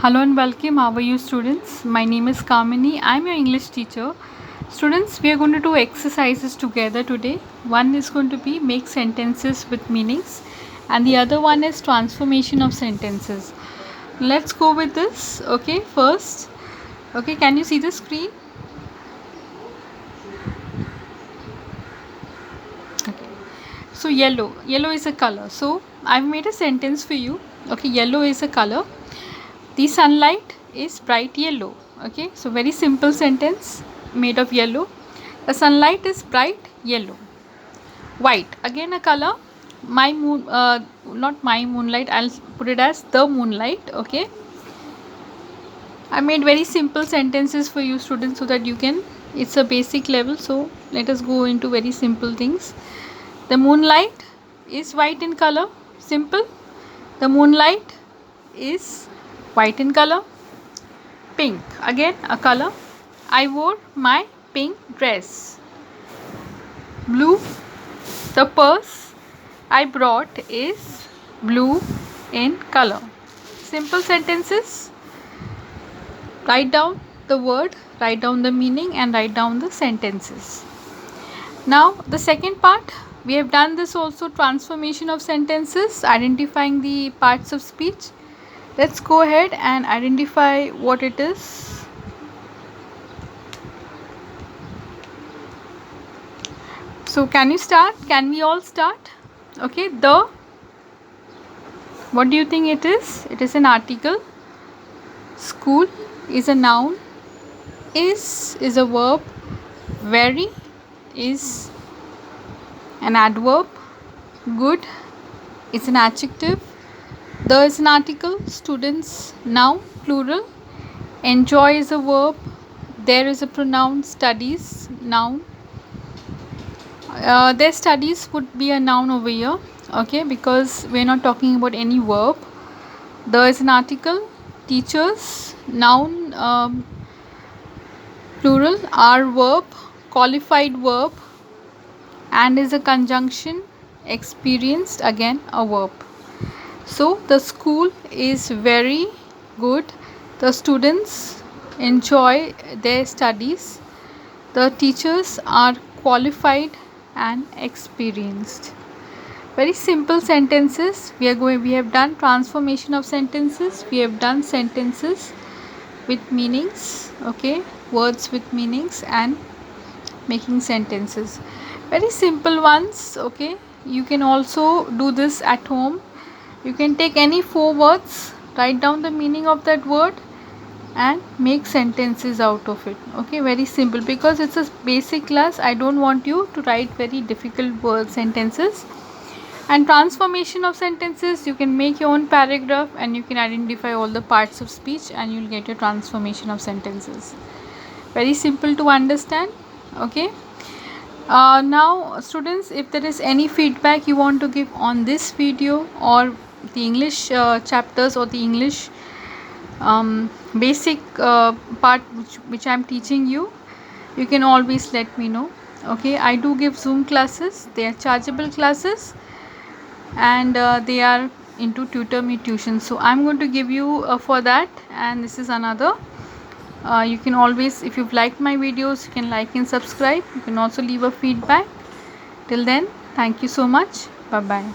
Hello and welcome. How are you, students? My name is Kamini. I'm your English teacher. Students, we are going to do exercises together today. One is going to be make sentences with meanings, and the other one is transformation of sentences. Let's go with this. Okay, first, okay, can you see the screen? Okay, so yellow is a color. So I've made a sentence for you. Okay, yellow is a color. The sunlight is bright yellow. Okay, so very simple sentence made of yellow. The sunlight is bright yellow. White, again a color. My moon, not my moonlight, I'll put it as the moonlight. Okay, I made very simple sentences for you, students, so that you can, it's a basic level. So let us go into very simple things. The moonlight is white in color. Simple. The moonlight is white in color. Pink, again a color. I wore my pink dress. Blue, the purse I brought is blue in color. Simple sentences. Write down the word, write down the meaning, and write down the sentences. Now the second part, we have done this also, transformation of sentences, identifying the parts of speech. Let's go ahead and identify what it is. So can you start? Can we all start? Okay, the, what do you think it is? It is an article. School is a noun. Is a verb. Very is an adverb. Good is an adjective. The is an article. Students, noun, plural. Enjoy is a verb. There is a pronoun. Studies, noun. Their studies would be a noun over here. Okay, because we're not talking about any verb. The is an article. Teachers, noun, plural. Are verb. Qualified verb. And is a conjunction. Experienced, again a verb. So the school is very good. The students enjoy their studies. The teachers are qualified and experienced. Very simple sentences. We have done transformation of sentences. We have done sentences with meanings. Okay, words with meanings and making sentences. Very simple ones. Okay, you can also do this at home. You can take any 4 words, write down the meaning of that word, and make sentences out of it. Okay, very simple, because it's a basic class. I don't want you to write very difficult word sentences. And transformation of sentences, you can make your own paragraph and you can identify all the parts of speech and you'll get your transformation of sentences. Very simple to understand. Okay, now students, if there is any feedback you want to give on this video or the English chapters or the English basic part which I am teaching you, you can always let me know. Okay, I do give Zoom classes. They are chargeable classes, and they are into TutorMe tuition. So I'm going to give you for that, and this is another. You can always, if you've liked my videos, you can like and subscribe. You can also leave a feedback. Till then, thank you so much. Bye bye.